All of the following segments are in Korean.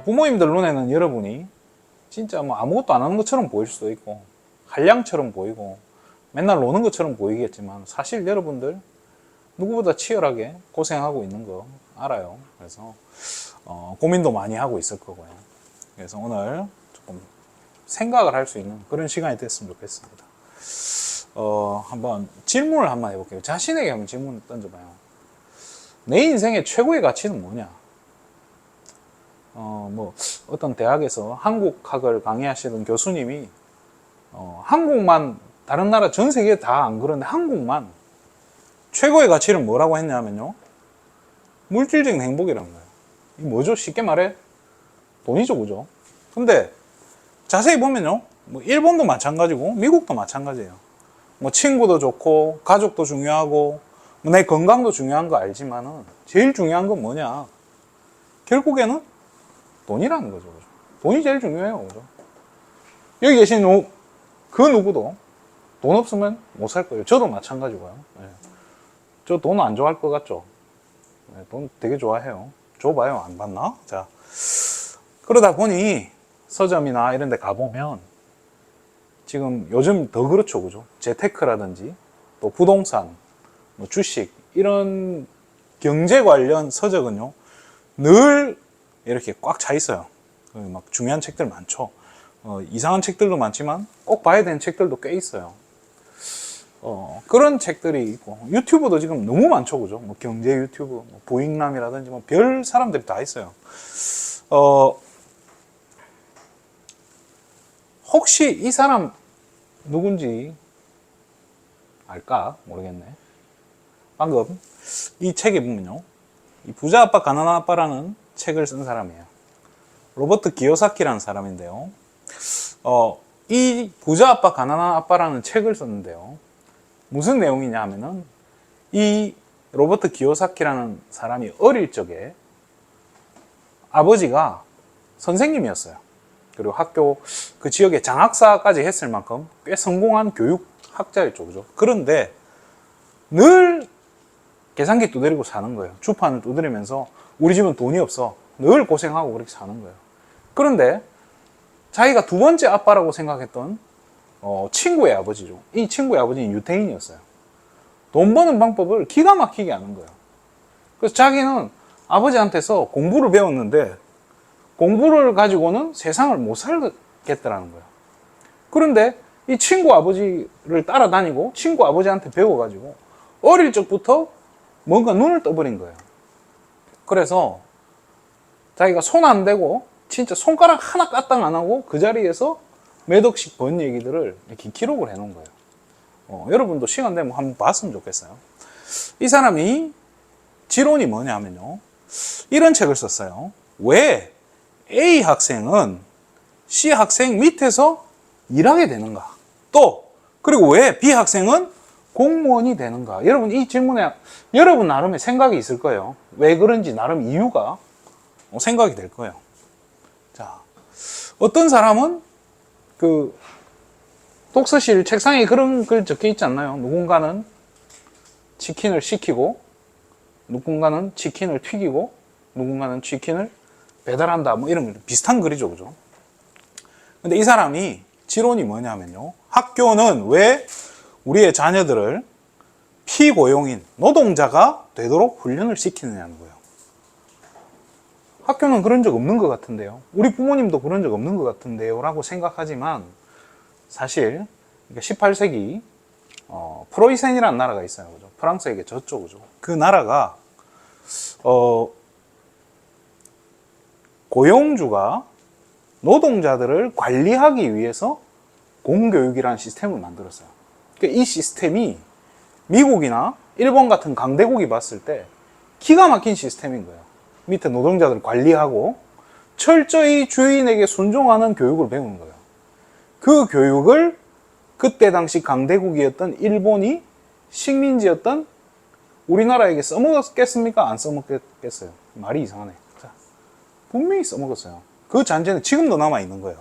부모님들 눈에는 여러분이 진짜 뭐 아무것도 안 하는 것처럼 보일 수도 있고 한량처럼 보이고 맨날 노는 것처럼 보이겠지만 사실 여러분들 누구보다 치열하게 고생하고 있는 거 알아요. 그래서 고민도 많이 하고 있을 거고요. 그래서 오늘 조금 생각을 할 수 있는 그런 시간이 됐으면 좋겠습니다. 한번 질문을 한번 해볼게요. 자신에게 한번 질문을 던져봐요. 내 인생의 최고의 가치는 뭐냐? 뭐 어떤 대학에서 한국학을 강의하시던 교수님이 한국만, 다른 나라 전 세계 다 안 그런데 한국만 최고의 가치는 뭐라고 했냐면요, 물질적인 행복이라는 거예요. 이게 뭐죠? 쉽게 말해 돈이죠, 그죠? 근데 자세히 보면요, 뭐 일본도 마찬가지고 미국도 마찬가지예요. 뭐 친구도 좋고 가족도 중요하고 뭐 내 건강도 중요한 거 알지만은 제일 중요한 건 뭐냐? 결국에는 돈이라는 거죠, 그죠? 돈이 제일 중요해요, 그죠? 여기 계신 그 누구도 돈 없으면 못 살 거예요. 저도 마찬가지고요. 네. 저 돈 안 좋아할 것 같죠? 네, 돈 되게 좋아해요. 줘봐요, 안 받나? 자, 그러다 보니 서점이나 이런 데 가보면 지금 요즘 더 그렇죠, 그죠? 재테크라든지 또 부동산, 뭐 주식 이런 경제 관련 서적은요 늘 이렇게 꽉 차 있어요. 막 중요한 책들 많죠. 이상한 책들도 많지만 꼭 봐야 되는 책들도 꽤 있어요. 그런 책들이 있고 유튜브도 지금 너무 많죠, 그죠? 뭐 경제 유튜브, 뭐 부익남이라든지 뭐 별 사람들이 다 있어요. 혹시 이 사람 누군지 알까? 모르겠네. 방금 이 책에 보면요, 이 부자 아빠 가난한 아빠라는 책을 쓴 사람이에요. 로버트 기요사키라는 사람인데요. 이 부자 아빠 가난한 아빠라는 책을 썼는데요, 무슨 내용이냐 하면은 이 로버트 기요사키라는 사람이 어릴 적에 아버지가 선생님이었어요. 그리고 학교 그 지역에 장학사까지 했을 만큼 꽤 성공한 교육학자였죠, 그죠? 그런데 늘 계산기 두드리고 사는 거예요. 주판을 두드리면서 우리 집은 돈이 없어, 늘 고생하고 그렇게 사는 거예요. 그런데 자기가 두 번째 아빠라고 생각했던 친구의 아버지죠. 이 친구의 아버지는 유태인이었어요. 돈 버는 방법을 기가 막히게 아는 거예요. 그래서 자기는 아버지한테서 공부를 배웠는데 공부를 가지고는 세상을 못 살겠다라는 거예요. 그런데 이 친구 아버지를 따라다니고 친구 아버지한테 배워가지고 어릴 적부터 뭔가 눈을 떠버린 거예요. 그래서 자기가 손 안 대고 진짜 손가락 하나 까딱 안 하고 그 자리에서 몇 억씩 번 얘기들을 이렇게 기록을 해 놓은 거예요. 여러분도 시간 되면 한번 봤으면 좋겠어요. 이 사람이 지론이 뭐냐면요, 이런 책을 썼어요. 왜 A 학생은 C 학생 밑에서 일하게 되는가? 또 그리고 왜 B 학생은 공무원이 되는가? 여러분 이 질문에 여러분 나름의 생각이 있을 거예요. 왜 그런지 나름 이유가 생각이 될 거예요. 자, 어떤 사람은 그 독서실 책상에 그런 글 적혀 있지 않나요? 누군가는 치킨을 시키고 누군가는 치킨을 튀기고 누군가는 치킨을 배달한다, 뭐 이런 비슷한 글이죠, 그죠? 근데 이 사람이 지론이 뭐냐면요, 학교는 왜 우리의 자녀들을 피고용인 노동자가 되도록 훈련을 시키느냐는 거예요. 학교는 그런 적 없는 것 같은데요, 우리 부모님도 그런 적 없는 것 같은데요 라고 생각하지만 사실 18세기 프로이센이라는 나라가 있어요, 그죠? 프랑스에게 졌죠, 그죠? 그 나라가 고용주가 노동자들을 관리하기 위해서 공교육이라는 시스템을 만들었어요. 그러니까 이 시스템이 미국이나 일본 같은 강대국이 봤을 때 기가 막힌 시스템인 거예요. 밑에 노동자들을 관리하고 철저히 주인에게 순종하는 교육을 배우는 거예요. 그 교육을 그때 당시 강대국이었던 일본이 식민지였던 우리나라에게 써먹었겠습니까? 안 써먹겠어요? 말이 이상하네. 자, 분명히 써먹었어요. 그 잔재는 지금도 남아있는 거예요.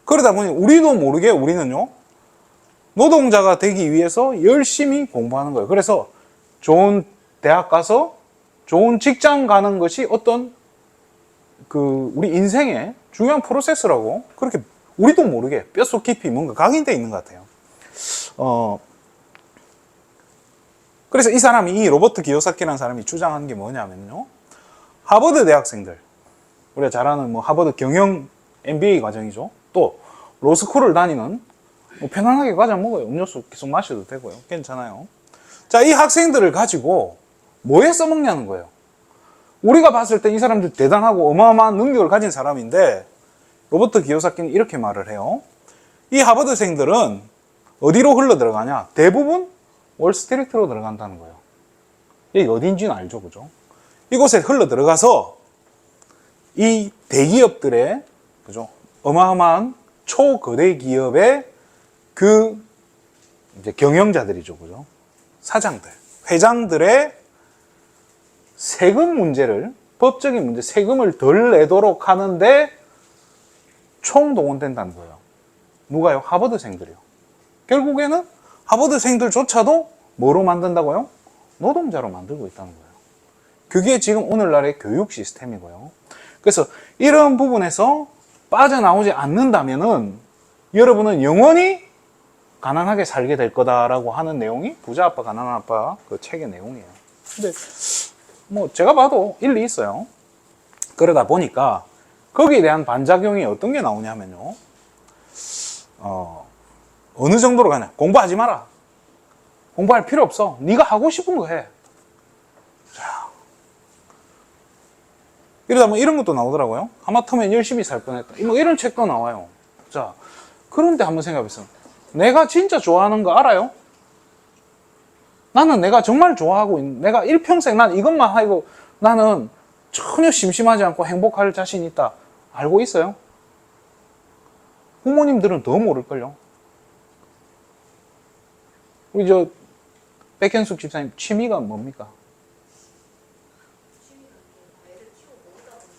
그러다 보니 우리도 모르게 우리는요, 노동자가 되기 위해서 열심히 공부하는 거예요. 그래서 좋은 대학 가서 좋은 직장 가는 것이 어떤 우리 인생의 중요한 프로세스라고 그렇게 우리도 모르게 뼛속 깊이 뭔가 각인되어 있는 것 같아요. 그래서 이 사람이, 이 로버트 기요사키라는 사람이 주장하는 게 뭐냐면요. 하버드 대학생들, 우리가 잘 아는 뭐 하버드 경영 MBA 과정이죠. 또 로스쿨을 다니는, 뭐 편안하게 과자 먹어요. 음료수 계속 마셔도 되고요. 괜찮아요. 자, 이 학생들을 가지고 뭐에 써먹냐는 거예요. 우리가 봤을 때 이 사람들 대단하고 어마어마한 능력을 가진 사람인데, 로버트 기요사키는 이렇게 말을 해요. 이 하버드생들은 어디로 흘러 들어가냐? 대부분 월스트리트로 들어간다는 거예요. 이게 어딘지는 알죠, 그죠? 이곳에 흘러 들어가서 이 대기업들의, 그죠? 어마어마한 초거대 기업의 이제 경영자들이죠, 그죠? 사장들, 회장들의 세금 문제를, 법적인 문제, 세금을 덜 내도록 하는데 총동원된다는 거예요. 누가요? 하버드생들이요. 결국에는 하버드생들조차도 뭐로 만든다고요? 노동자로 만들고 있다는 거예요. 그게 지금 오늘날의 교육 시스템이고요. 그래서 이런 부분에서 빠져나오지 않는다면은 여러분은 영원히 가난하게 살게 될 거다라고 하는 내용이 부자 아빠 가난한 아빠 그 책의 내용이에요. 근데 뭐 제가 봐도 일리 있어요. 그러다 보니까 거기에 대한 반작용이 어떤 게 나오냐면요. 어느 정도로 가냐? 공부하지 마라. 공부할 필요 없어. 네가 하고 싶은 거 해. 자, 이러다 뭐 이런 것도 나오더라고요. 하마터면 열심히 살 뻔했다. 뭐 이런 책도 나와요. 자, 그런데 한번 생각해보세요. 내가 진짜 좋아하는 거 알아요? 나는 내가 정말 좋아하고 있는, 내가 일평생 난 이것만 하고 나는 전혀 심심하지 않고 행복할 자신 있다. 알고 있어요? 부모님들은 더 모를걸요. 우리 백현숙 집사님 취미가 뭡니까?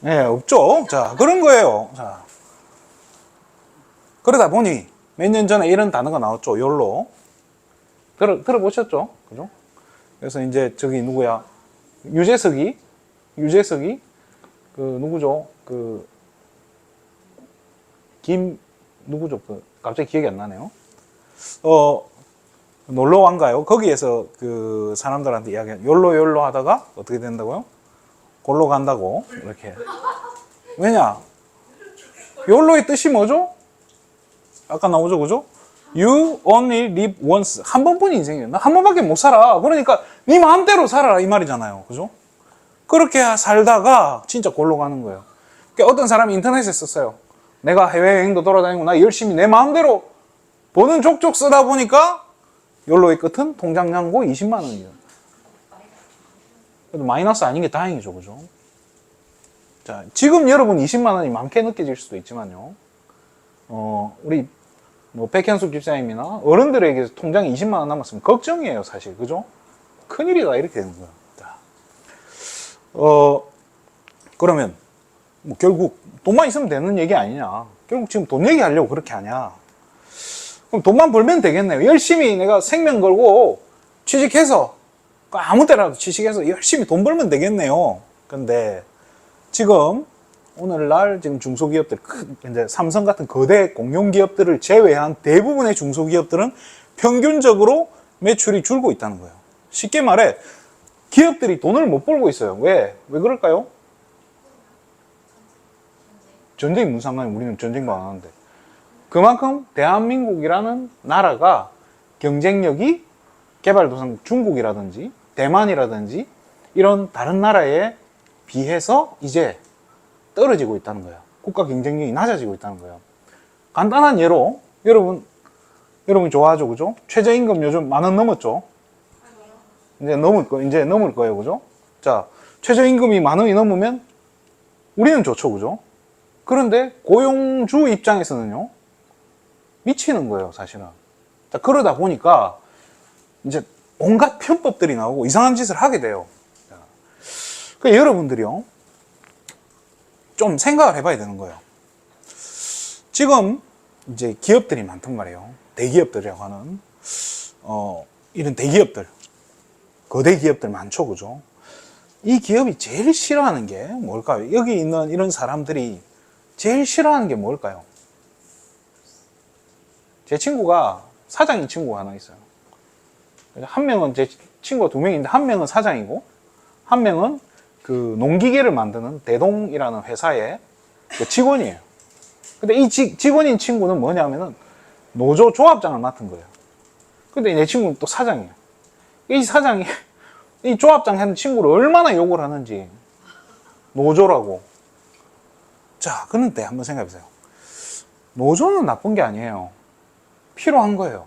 네, 없죠. 자, 그런 거예요. 자, 그러다 보니 몇 년 전에 이런 단어가 나왔죠. 욜로. 들어보셨죠? 그죠? 그래서 이제 저기 누구야? 유재석이 누구죠? 누구죠? 갑자기 기억이 안 나네요. 놀러 간가요? 거기에서 그 사람들한테 이야기한 욜로 하다가 어떻게 된다고요? 골로 간다고 이렇게. 왜냐? 욜로의 뜻이 뭐죠? 아까 나오죠, 그죠? You only live once. 한 번뿐인 인생이에요. 나 한 번밖에 못 살아. 그러니까 네 마음대로 살아라 이 말이잖아요, 그죠? 그렇게 살다가 진짜 골로 가는 거예요. 그러니까 어떤 사람이 인터넷에 썼어요. 내가 해외여행도 돌아다니고 나 열심히 내 마음대로 버는 족족 쓰다 보니까 욜로의 끝은 통장 잔고 20만 원이에요. 그래도 마이너스 아닌 게 다행이죠, 그죠? 자, 지금 여러분 20만 원이 많게 느껴질 수도 있지만요. 우리 뭐 백현숙 집사님이나 어른들에게 통장에 20만 원 남았으면 걱정이에요, 사실, 그죠? 큰일이다 이렇게 되는 거예요. 그러면 뭐 결국 돈만 있으면 되는 얘기 아니냐? 결국 지금 돈 얘기하려고 그렇게 하냐? 그럼 돈만 벌면 되겠네요. 열심히 내가 생명 걸고 취직해서 아무 때라도 취직해서 열심히 돈 벌면 되겠네요. 근데 지금 오늘날 지금 중소기업들, 이제 삼성 같은 거대 공룡기업들을 제외한 대부분의 중소기업들은 평균적으로 매출이 줄고 있다는 거예요. 쉽게 말해 기업들이 돈을 못 벌고 있어요. 왜 그럴까요? 전쟁이 무슨 상관이에요? 우리는 전쟁도 안 하는데. 그만큼 대한민국이라는 나라가 경쟁력이 개발도상 중국이라든지 대만이라든지 이런 다른 나라에 비해서 이제 떨어지고 있다는 거예요. 국가 경쟁력이 낮아지고 있다는 거예요. 간단한 예로 여러분 좋아하죠, 그죠? 최저임금 요즘 10,000원 넘었죠? 이제 넘을 거예요, 그죠? 자, 최저임금이 10,000원이 넘으면 우리는 좋죠, 그죠? 그런데 고용주 입장에서는요, 미치는 거예요, 사실은. 자, 그러다 보니까 이제 온갖 편법들이 나오고 이상한 짓을 하게 돼요. 그러니까 여러분들이요, 좀 생각을 해봐야 되는 거예요. 지금 이제 기업들이 많단 말이에요. 대기업들이라고 하는 이런 대기업들, 거대 기업들 많죠, 그죠? 이 기업이 제일 싫어하는 게 뭘까요? 여기 있는 이런 사람들이 제일 싫어하는 게 뭘까요? 제 친구가 사장인 친구가 하나 있어요. 한 명은 제 친구가 두 명인데 한 명은 사장이고 한 명은 그 농기계를 만드는 대동이라는 회사의 그 직원이에요. 근데 이 직원인 친구는 뭐냐면은 노조 조합장을 맡은 거예요. 근데 내 친구는 또 사장이에요. 이 사장이 이 조합장 하는 친구를 얼마나 욕을 하는지 노조라고. 자, 그런데 한번 생각해 보세요. 노조는 나쁜 게 아니에요. 필요한 거예요.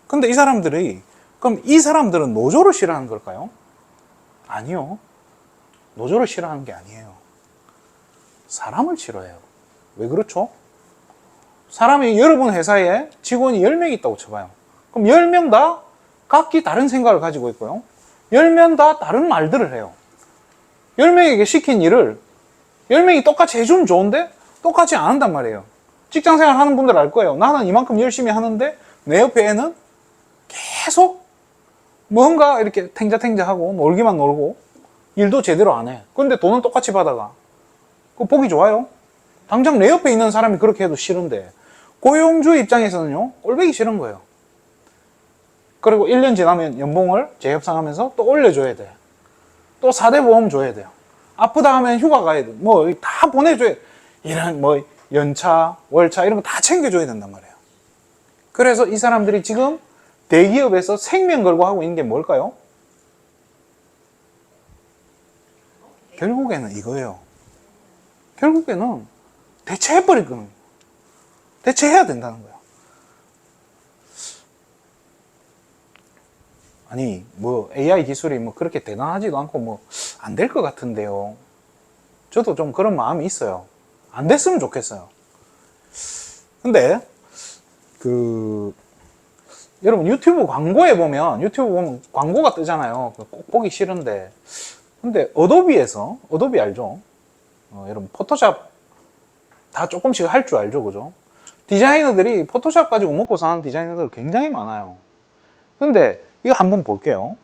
근데 이 사람들이 그럼 이 사람들은 노조를 싫어하는 걸까요? 아니요. 노조를 싫어하는 게 아니에요. 사람을 싫어해요. 왜 그렇죠? 사람이 여러분 회사에 직원이 10명 있다고 쳐봐요. 그럼 10명 다 각기 다른 생각을 가지고 있고요. 10명 다 다른 말들을 해요. 10명에게 시킨 일을 10명이 똑같이 해주면 좋은데 똑같이 안 한단 말이에요. 직장생활 하는 분들 알 거예요. 나는 이만큼 열심히 하는데 내 옆에 애는 계속 뭔가 이렇게 탱자탱자하고 놀기만 놀고 일도 제대로 안 해. 근데 돈은 똑같이 받아가. 그거 보기 좋아요? 당장 내 옆에 있는 사람이 그렇게 해도 싫은데 고용주 입장에서는요, 꼴보기 싫은 거예요. 그리고 1년 지나면 연봉을 재협상하면서 또 올려줘야 돼. 또 4대 보험 줘야 돼요. 아프다 하면 휴가 가야 돼. 뭐 다 보내줘야 돼. 이런 뭐 연차, 월차 이런 거 다 챙겨줘야 된단 말이에요. 그래서 이 사람들이 지금 대기업에서 생명 걸고 하고 있는 게 뭘까요? 결국에는 이거예요. 결국에는 대체해버릴 거예요. 대체해야 된다는 거예요. 아니, 뭐 AI 기술이 뭐 그렇게 대단하지도 않고 뭐 안 될 것 같은데요. 저도 좀 그런 마음이 있어요. 안 됐으면 좋겠어요. 근데 여러분 유튜브 광고에 보면 광고가 뜨잖아요. 꼭 보기 싫은데. 근데 어도비 알죠? 여러분 포토샵 다 조금씩 할 줄 알죠, 그죠? 디자이너들이 포토샵 가지고 먹고 사는 디자이너들 굉장히 많아요. 근데 이거 한번 볼게요.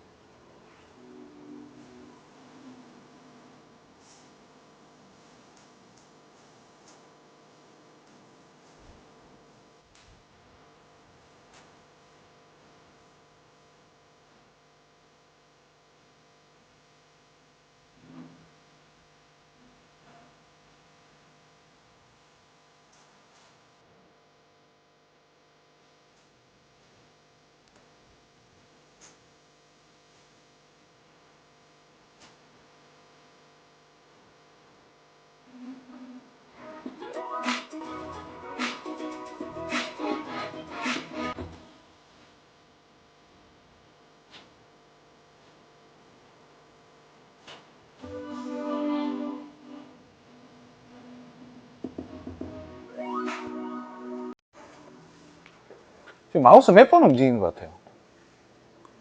지금 마우스 몇 번 움직이는 것 같아요.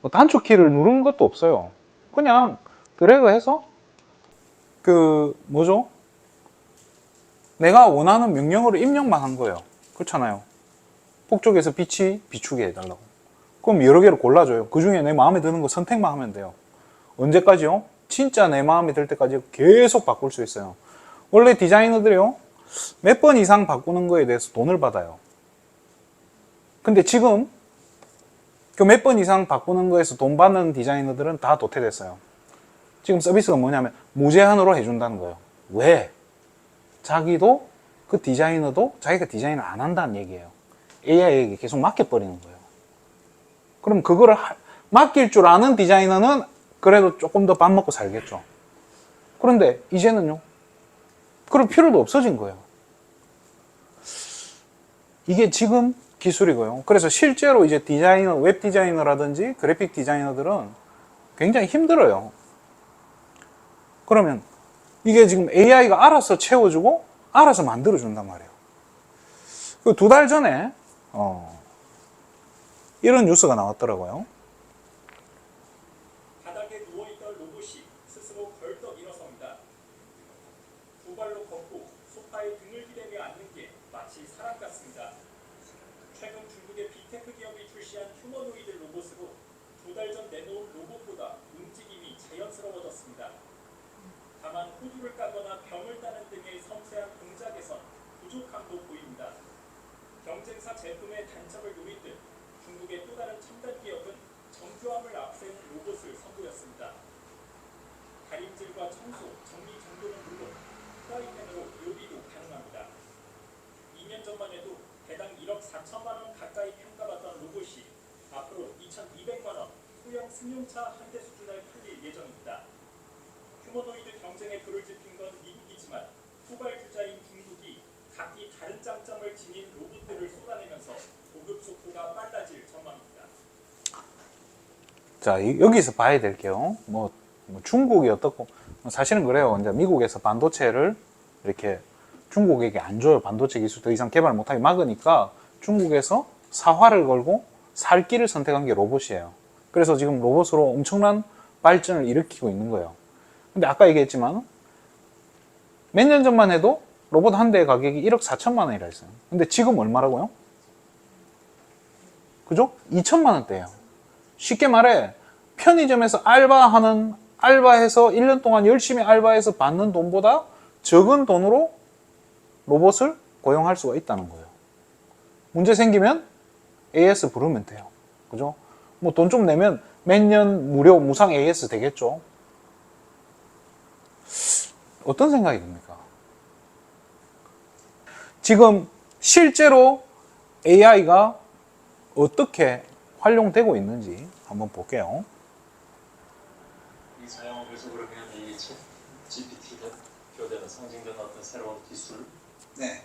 뭐 단축 키를 누르는 것도 없어요. 그냥 드래그해서 뭐죠? 내가 원하는 명령어를 입력만 한 거예요. 그렇잖아요. 북쪽에서 빛이 비추게 해달라고. 그럼 여러 개를 골라줘요. 그 중에 내 마음에 드는 거 선택만 하면 돼요. 언제까지요? 진짜 내 마음에 들 때까지 계속 바꿀 수 있어요. 원래 디자이너들이요, 몇 번 이상 바꾸는 거에 대해서 돈을 받아요. 근데 지금 그 몇 번 이상 바꾸는 거에서 돈 받는 디자이너들은 다 도태됐어요. 지금 서비스가 뭐냐면 무제한으로 해준다는 거예요. 왜? 자기도 그 디자이너도 자기가 디자인을 안 한다는 얘기예요. AI에게 계속 맡겨버리는 거예요. 그럼 그거를 맡길 줄 아는 디자이너는 그래도 조금 더 밥 먹고 살겠죠. 그런데 이제는요, 그럴 필요도 없어진 거예요. 이게 지금 기술이고요. 그래서 실제로 이제 디자이너, 웹 디자이너라든지 그래픽 디자이너들은 굉장히 힘들어요. 그러면 이게 지금 AI가 알아서 채워주고 알아서 만들어준단 말이에요. 그 2달 전에 이런 뉴스가 나왔더라고요. 바닥에 누워있던 로봇이 스스로 벌떡 일어섭니다. 두 발로 걷고 소파에 등을 기대며 앉는 게 마치 사람 같습니다. 최근 중국의 빅테크 기업이 출시한 휴머노이드 로봇으로 2달 전 내놓은 로봇보다 움직임이 자연스러워졌습니다. 호두를 까거나 병을 따는 등의 섬세한 동작에선 부족함도 보입니다. 경쟁사 제품의 단점을 노리듯 중국의 또 다른 첨단 기업은 정교함을 앞세운 로봇을 선보였습니다. 다림질과 청소, 정리 정돈은 물론 프라이팬으로 요리도 가능합니다. 2년 전만 해도 대당 1억 4천만 원 가까이 평가받던 로봇이 앞으로 2,200만 원, 소형 승용차 한 대 수준을 팔릴 예정입니다. 휴머노이드 경쟁에 불을 지핀 건 미국이지만 후발주자인 중국이 각기 다른 장점을 지닌 로봇들을 쏟아내면서 보급 속도가 빨라질 전망입니다. 자, 여기서 봐야 될 게요. 뭐 중국이 어떻고, 사실은 그래요. 이제 미국에서 반도체를 이렇게 중국에게 안 줘요. 반도체 기술 더 이상 개발 못하게 막으니까 중국에서 사활을 걸고 살 길을 선택한 게 로봇이에요. 그래서 지금 로봇으로 엄청난 발전을 일으키고 있는 거예요. 근데 아까 얘기했지만 몇 년 전만 해도 로봇 한 대의 가격이 1억 4천만 원이라 했어요. 근데 지금 얼마라고요? 그죠? 2천만 원대예요. 쉽게 말해 편의점에서 알바해서 1년 동안 열심히 알바해서 받는 돈보다 적은 돈으로 로봇을 고용할 수가 있다는 거예요. 문제 생기면 AS 부르면 돼요. 그죠? 뭐 돈 좀 내면 몇 년 무료 무상 AS 되겠죠? 어떤 생각이 듭니까? 지금 실제로 AI가 어떻게 활용되고 있는지 한번 볼게요. 이 사용을 해서 그러면 이 챗 GPT가 교대는 상징되는 어떤 새로운 기술, 네.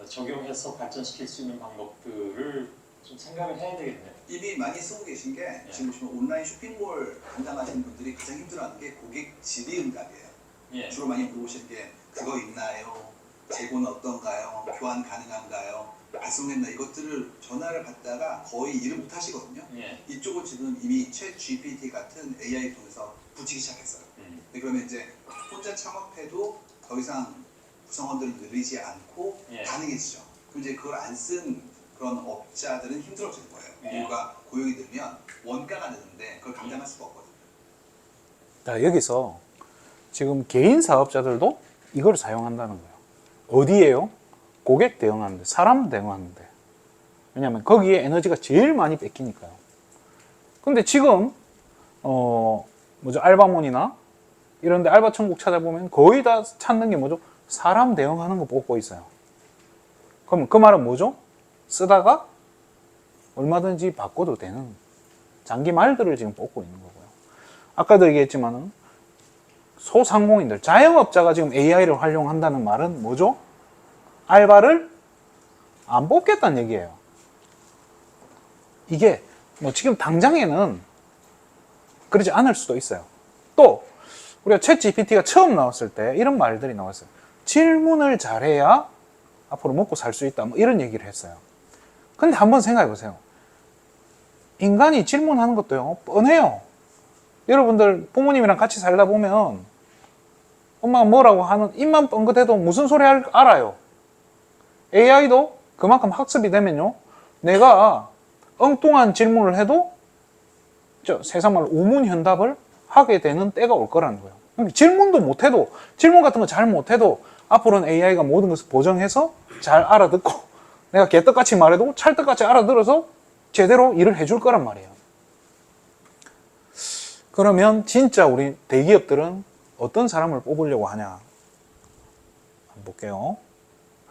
적용해서 발전시킬 수 있는 방법들을 좀 생각을 해야 되겠네요. 이미 많이 쓰고 계신 게 지금 보시면 온라인 쇼핑몰 담당하시는 분들이 가장 힘들어하는 게 고객 질의응답이에요. 예. 주로 많이 물어보시는 게 그거 있나요? 재고는 어떤가요? 교환 가능한가요? 발송했나? 이것들을 전화를 받다가 거의 일을 못 하시거든요. 예. 이쪽은 지금 이미 챗 GPT 같은 AI 통해서 붙이기 시작했어요. 근데 그러면 이제 혼자 창업해도 더 이상 구성원들을 늘리지 않고 예. 가능해지죠. 그럼 이제 그걸 안 쓴 그런 업자들은 힘들어지는 거예요. 예. 이유가 고용이 들면 원가가 느는데 그걸 감당할 수가 없거든요. 자, 여기서 지금 개인 사업자들도 이걸 사용한다는 거예요. 어디에요? 고객 대응하는데, 사람 대응하는데. 왜냐하면 거기에 에너지가 제일 많이 뺏기니까요. 근데 지금 알바몬이나 이런데 알바 천국 찾아보면 거의 다 찾는 게 뭐죠? 사람 대응하는 거 뽑고 있어요. 그럼 그 말은 뭐죠? 쓰다가 얼마든지 바꿔도 되는 장기 말들을 지금 뽑고 있는 거고요. 아까도 얘기했지만은 소상공인들, 자영업자가 지금 AI를 활용한다는 말은 뭐죠? 알바를 안 뽑겠다는 얘기예요. 이게 뭐 지금 당장에는 그러지 않을 수도 있어요. 또 우리가 챗 GPT가 처음 나왔을 때 이런 말들이 나왔어요. 질문을 잘해야 앞으로 먹고 살 수 있다. 뭐 이런 얘기를 했어요. 근데 한번 생각해 보세요. 인간이 질문하는 것도요, 뻔해요. 여러분들 부모님이랑 같이 살다 보면 엄마가 뭐라고 하는 입만 뻥긋해도 무슨 소리 알아요. AI도 그만큼 학습이 되면요, 내가 엉뚱한 질문을 해도 세상말로 우문현답을 하게 되는 때가 올 거라는 거예요. 그러니까 질문도 못해도, 질문 같은 거 잘 못해도 앞으로는 AI가 모든 것을 보정해서 잘 알아듣고 내가 개떡같이 말해도 찰떡같이 알아들어서 제대로 일을 해줄 거란 말이에요. 그러면 진짜 우리 대기업들은 어떤 사람을 뽑으려고 하냐 한번 볼게요.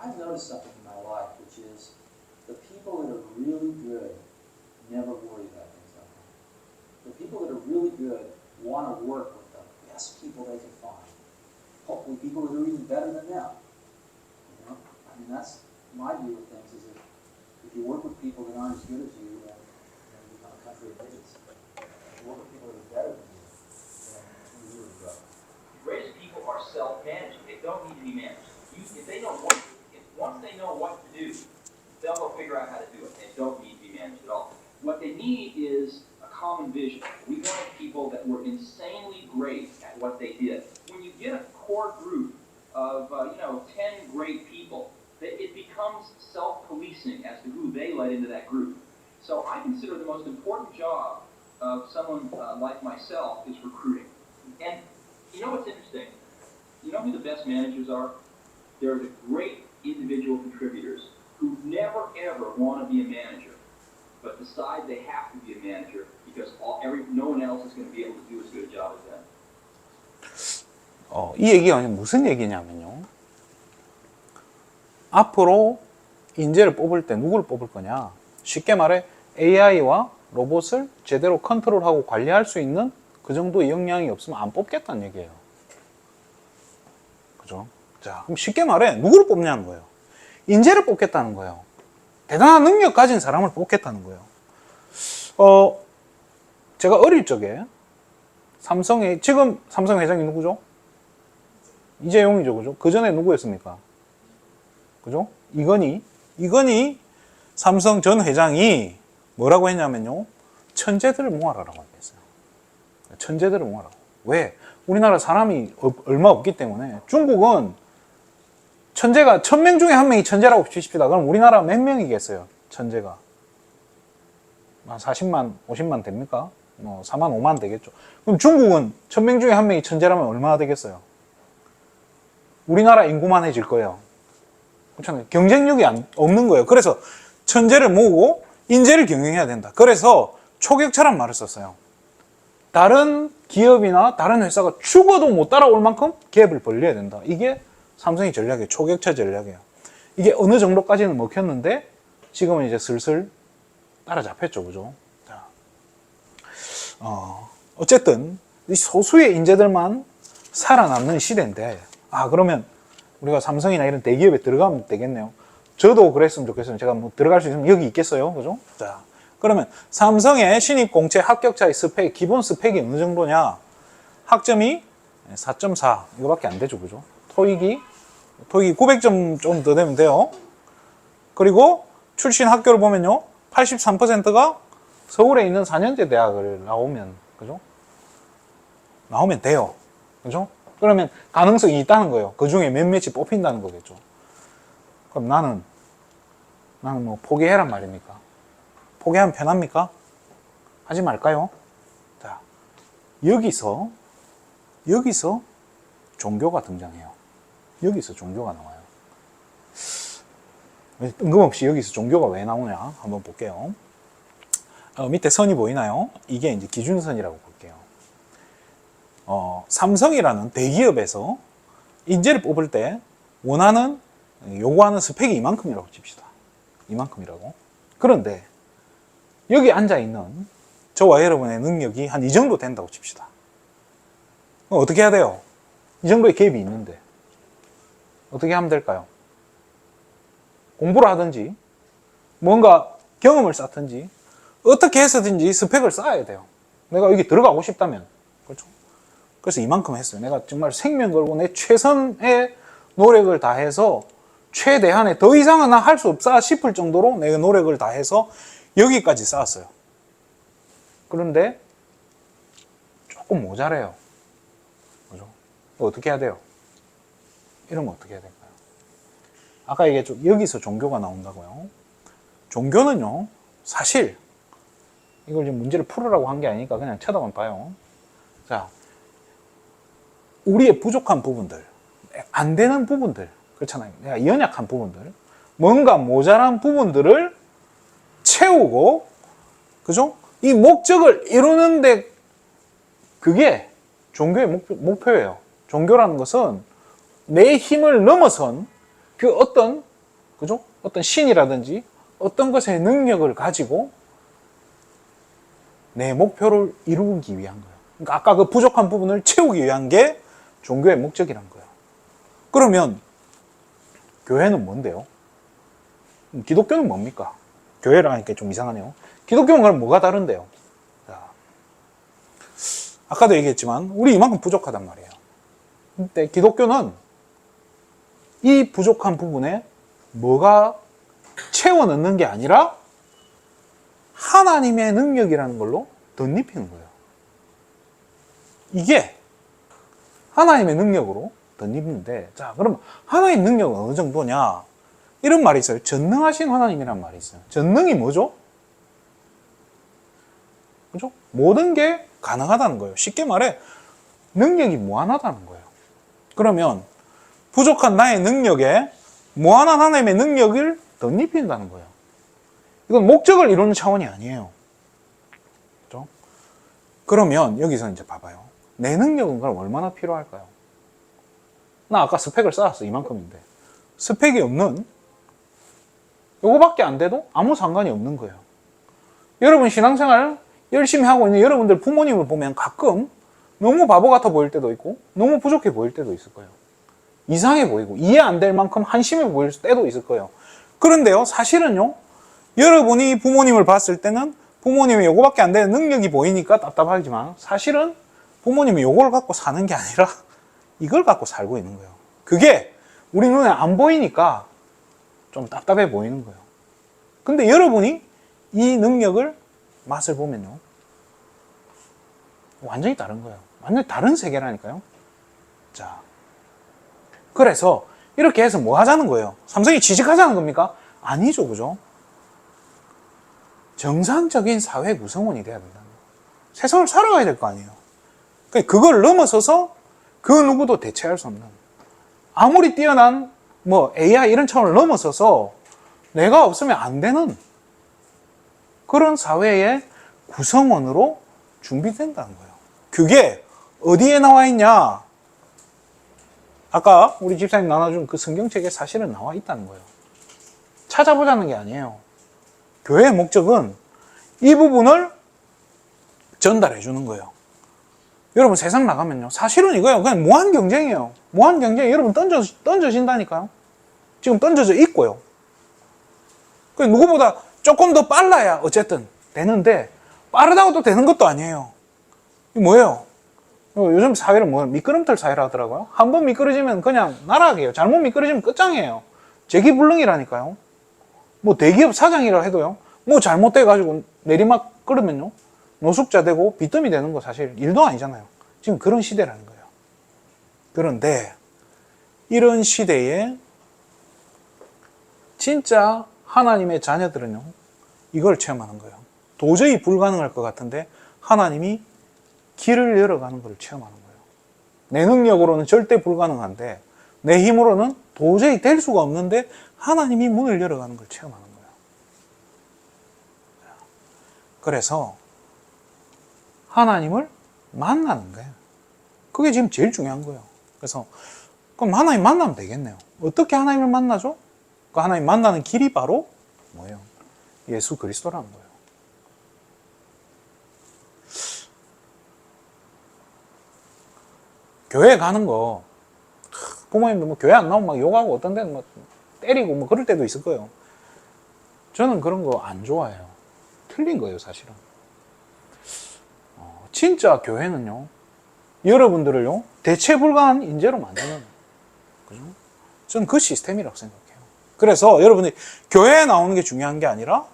I've noticed something in my life, which is the people that are really good never worry about things like that. The people that are really good want to work with the best people they can find. Hopefully people that are even better than them. You know? I mean, that's my view of things, is that if you work with people that aren't as good as you, then you become a country of idiots. If you work with people that are better than you, then you really grow. Greatest people are self-managing. They don't need to be managed. If they know once they know what to do, they'll go figure out how to do it. They don't need to be managed at all. What they need is a common vision. We wanted people that were insanely great at what they did. When you get a core group of 10 great people, it becomes self-policing as to who they let into that group. So I consider the most important job of someone like myself is recruiting. And You know what's interesting? You know who the best managers are? They're the great individual contributors who never ever want to be a manager, but decide they have to be a manager because no one else is going to be able to do as good a job as them. 이 얘기가 무슨 얘기냐면요. 앞으로 인재를 뽑을 때 누구를 뽑을 거냐. 쉽게 말해 AI와 로봇을 제대로 컨트롤하고 관리할 수 있는 그 정도의 역량이 없으면 안 뽑겠다는 얘기예요. 그죠? 자, 그럼 쉽게 말해 누구를 뽑냐는 거예요. 인재를 뽑겠다는 거예요. 대단한 능력 가진 사람을 뽑겠다는 거예요. 제가 어릴 적에 지금 삼성 회장이 누구죠? 이재용이죠, 그죠? 그 전에 누구였습니까? 그죠? 이건희 삼성 전 회장이 뭐라고 했냐면요. 천재들을 모아라라고 했어요. 천재들을 모아라고. 왜? 우리나라 사람이 얼마 없기 때문에. 중국은 천재가 1000명 중에 1명이 천재라고 치십시다. 그럼 우리나라 몇 명이겠어요? 천재가. 한 40만, 50만 됩니까? 4만, 5만 되겠죠. 그럼 중국은 1000명 중에 1명이 천재라면 얼마나 되겠어요? 우리나라 인구만 해질 거예요. 그렇잖아요. 경쟁력이 없는 거예요. 그래서 천재를 모으고 인재를 경영해야 된다. 그래서 초격차란 말을 썼어요. 다른 기업이나 다른 회사가 죽어도 못 따라올 만큼 갭을 벌려야 된다. 이게 삼성의 전략이에요. 초격차 전략이에요. 이게 어느 정도까지는 먹혔는데 지금은 이제 슬슬 따라잡혔죠. 그죠? 자, 어쨌든 이 소수의 인재들만 살아남는 시대인데 그러면 우리가 삼성이나 이런 대기업에 들어가면 되겠네요. 저도 그랬으면 좋겠어요. 제가 들어갈 수 있으면 여기 있겠어요. 그죠? 자, 그러면 삼성의 신입 공채 합격자의 스펙, 기본 스펙이 어느 정도냐? 학점이 4.4 이거밖에 안 되죠. 그죠? 토익이 900점 좀 더 되면 돼요. 그리고 출신 학교를 보면요. 83%가 서울에 있는 4년제 대학을 나오면, 그죠? 나오면 돼요. 그죠? 그러면 가능성이 있다는 거예요. 그 중에 몇몇이 뽑힌다는 거겠죠. 그럼 나는 뭐 포기해란 말입니까? 포기하면 편합니까? 하지 말까요? 자, 여기서 종교가 등장해요. 여기서 종교가 나와요. 뜬금없이 여기서 종교가 왜 나오냐? 한번 볼게요. 밑에 선이 보이나요? 이게 이제 기준선이라고 볼게요. 삼성이라는 대기업에서 인재를 뽑을 때 요구하는 스펙이 이만큼이라고 칩시다. 이만큼이라고. 그런데 여기 앉아있는 저와 여러분의 능력이 한 이 정도 된다고 칩시다. 그럼 어떻게 해야 돼요? 이 정도의 갭이 있는데 어떻게 하면 될까요? 공부를 하든지 뭔가 경험을 쌓든지 어떻게 해서든지 스펙을 쌓아야 돼요. 내가 여기 들어가고 싶다면. 그렇죠? 그래서 이만큼 했어요. 내가 정말 생명 걸고 내 최선의 노력을 다해서 최대한의 더 이상은 나 할 수 없다 싶을 정도로 내가 노력을 다해서 여기까지 쌓았어요. 그런데 조금 모자래요. 그죠? 어떻게 해야 돼요? 이러면 어떻게 해야 될까요? 아까 얘기했죠. 여기서 종교가 나온다고요. 종교는요, 사실 이걸 지금 문제를 풀으라고 한 게 아니니까 그냥 쳐다만 봐요. 자, 우리의 부족한 부분들, 안 되는 부분들, 그렇잖아요. 내가 연약한 부분들, 뭔가 모자란 부분들을 채우고, 그죠? 이 목적을 이루는데 그게 종교의 목표예요. 종교라는 것은 내 힘을 넘어선 그 그죠? 어떤 신이라든지 어떤 것의 능력을 가지고 내 목표를 이루기 위한 거예요. 그러니까 아까 그 부족한 부분을 채우기 위한 게 종교의 목적이란 거예요. 그러면 교회는 뭔데요? 기독교는 뭡니까? 교회랑 하니까 좀 이상하네요. 기독교는 그럼 뭐가 다른데요? 자, 아까도 얘기했지만 우리 이만큼 부족하단 말이에요. 근데 기독교는 이 부족한 부분에 뭐가 채워 넣는 게 아니라 하나님의 능력이라는 걸로 덧입히는 거예요. 이게 하나님의 능력으로 덧입는데, 자, 그럼 하나님의 능력은 어느 정도냐? 이런 말이 있어요. 전능하신 하나님이란 말이 있어요. 전능이 뭐죠? 그죠? 모든 게 가능하다는 거예요. 쉽게 말해, 능력이 무한하다는 거예요. 그러면 부족한 나의 능력에 무한한 하나님의 능력을 덧입힌다는 거예요. 이건 목적을 이루는 차원이 아니에요. 그렇죠? 그러면 여기서 이제 봐봐요. 내 능력은 그럼 얼마나 필요할까요? 나 아까 스펙을 쌓았어. 이만큼인데. 스펙이 없는 요거밖에 안 돼도 아무 상관이 없는 거예요. 여러분 신앙생활 열심히 하고 있는 여러분들 부모님을 보면 가끔 너무 바보 같아 보일 때도 있고 너무 부족해 보일 때도 있을 거예요. 이상해 보이고 이해 안 될 만큼 한심해 보일 때도 있을 거예요. 그런데요, 사실은요, 여러분이 부모님을 봤을 때는 부모님이 요거밖에 안 되는 능력이 보이니까 답답하지만 사실은 부모님이 요걸 갖고 사는 게 아니라 이걸 갖고 살고 있는 거예요. 그게 우리 눈에 안 보이니까 좀 답답해 보이는 거예요. 근데 여러분이 이 능력을 맛을 보면요, 완전히 다른 거예요. 완전히 다른 세계라니까요. 자, 그래서 이렇게 해서 뭐 하자는 거예요? 삼성이 취직하자는 겁니까? 아니죠, 그죠? 정상적인 사회 구성원이 돼야 된다는 거예요. 세상을 살아가야 될 거 아니에요. 그러니까 그걸 넘어서서 그 누구도 대체할 수 없는, 아무리 뛰어난 뭐 AI 이런 차원을 넘어서서 내가 없으면 안 되는 그런 사회의 구성원으로 준비된다는 거예요. 그게 어디에 나와 있냐? 아까 우리 집사님 나눠준 그 성경책에 사실은 나와 있다는 거예요. 찾아보자는 게 아니에요. 교회의 목적은 이 부분을 전달해 주는 거예요. 여러분 세상 나가면요, 사실은 이거예요. 그냥 무한 경쟁이에요. 무한 경쟁. 여러분 던져진다니까요. 지금 던져져 있고요. 누구보다 조금 더 빨라야 어쨌든 되는데 빠르다고 또 되는 것도 아니에요. 이게 뭐예요? 요즘 사회를 뭐 미끄럼틀 사회라 하더라고요. 한 번 미끄러지면 그냥 나락이에요. 잘못 미끄러지면 끝장이에요. 재기불능이라니까요. 뭐 대기업 사장이라 해도요, 뭐 잘못돼가지고 내리막 끌으면요, 노숙자 되고 빚더미 되는 거 사실 일도 아니잖아요. 지금 그런 시대라는 거예요. 그런데 이런 시대에 진짜 하나님의 자녀들은요, 이걸 체험하는 거예요. 도저히 불가능할 것 같은데 하나님이 길을 열어가는 걸 체험하는 거예요. 내 능력으로는 절대 불가능한데, 내 힘으로는 도저히 될 수가 없는데 하나님이 문을 열어가는 걸 체험하는 거예요. 그래서 하나님을 만나는 거예요. 그게 지금 제일 중요한 거예요. 그래서 그럼 하나님 만나면 되겠네요. 어떻게 하나님을 만나죠? 그 하나님 만나는 길이 바로 뭐예요? 예수 그리스도라는 거예요. 교회 가는 거, 부모님도 뭐 교회 안 나오면 막 욕하고 어떤 데는 뭐 때리고 뭐 그럴 때도 있을 거예요. 저는 그런 거 안 좋아해요. 틀린 거예요, 사실은. 진짜 교회는요, 여러분들을요, 대체 불가한 인재로 만드는, 그죠? 저는 그 시스템이라고 생각해요. 그래서 여러분들이 교회에 나오는 게 중요한 게 아니라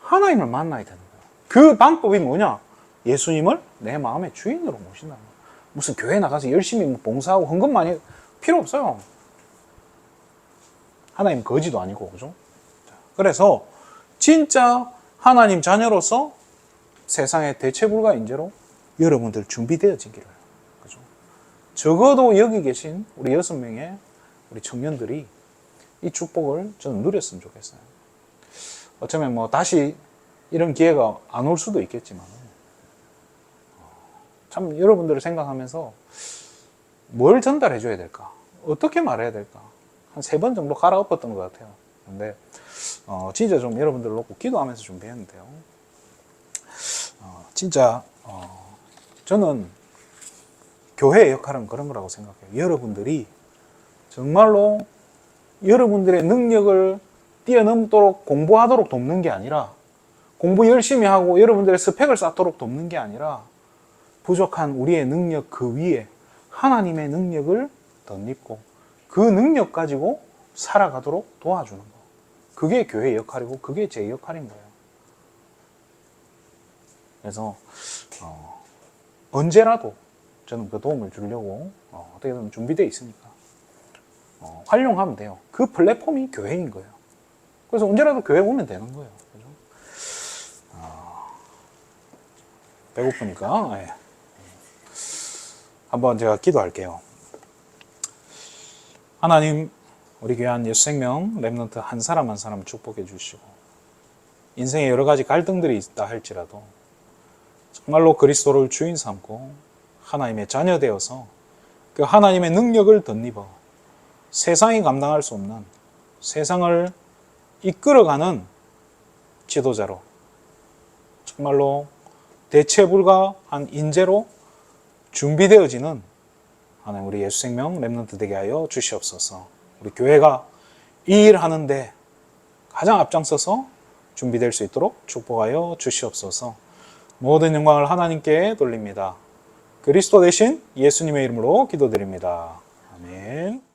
하나님을 만나야 되는 거예요. 그 방법이 뭐냐? 예수님을 내 마음의 주인으로 모신다는 거예요. 무슨 교회 나가서 열심히 봉사하고 헌금 많이 필요 없어요. 하나님 거지도 아니고, 그죠? 그래서 진짜 하나님 자녀로서 세상의 대체 불가 인재로 여러분들 준비되어지기를, 그죠? 적어도 여기 계신 우리 6명의 우리 청년들이 이 축복을 저는 누렸으면 좋겠어요. 어쩌면 뭐 다시 이런 기회가 안 올 수도 있겠지만, 참 여러분들을 생각하면서 뭘 전달해 줘야 될까? 어떻게 말해야 될까? 한 3번 정도 갈아엎었던 것 같아요. 근데 진짜 좀 여러분들 놓고 기도하면서 준비했는데요. 진짜 저는 교회의 역할은 그런 거라고 생각해요. 여러분들이 정말로 여러분들의 능력을 뛰어넘도록 공부하도록 돕는 게 아니라, 공부 열심히 하고 여러분들의 스펙을 쌓도록 돕는 게 아니라, 부족한 우리의 능력 그 위에 하나님의 능력을 덧입고 그 능력 가지고 살아가도록 도와주는 거. 그게 교회의 역할이고 그게 제 역할인 거예요. 그래서 언제라도 저는 그 도움을 주려고 어떻게든 준비되어 있으니까 활용하면 돼요. 그 플랫폼이 교회인 거예요. 그래서 언제라도 교회 오면 되는 거예요. 그죠? 배고프니까. 예. 한번 제가 기도할게요. 하나님, 우리 귀한 예수생명 렘넌트 한 사람 한 사람 축복해 주시고, 인생에 여러 가지 갈등들이 있다 할지라도 정말로 그리스도를 주인 삼고 하나님의 자녀 되어서 그 하나님의 능력을 덧입어 세상이 감당할 수 없는, 세상을 이끌어가는 지도자로, 정말로 대체 불가한 인재로 준비되어지는 하나님 우리 예수생명 렘넌트 되게 하여 주시옵소서. 우리 교회가 이 일 하는데 가장 앞장서서 준비될 수 있도록 축복하여 주시옵소서. 모든 영광을 하나님께 돌립니다. 그리스도 대신 예수님의 이름으로 기도드립니다. 아멘.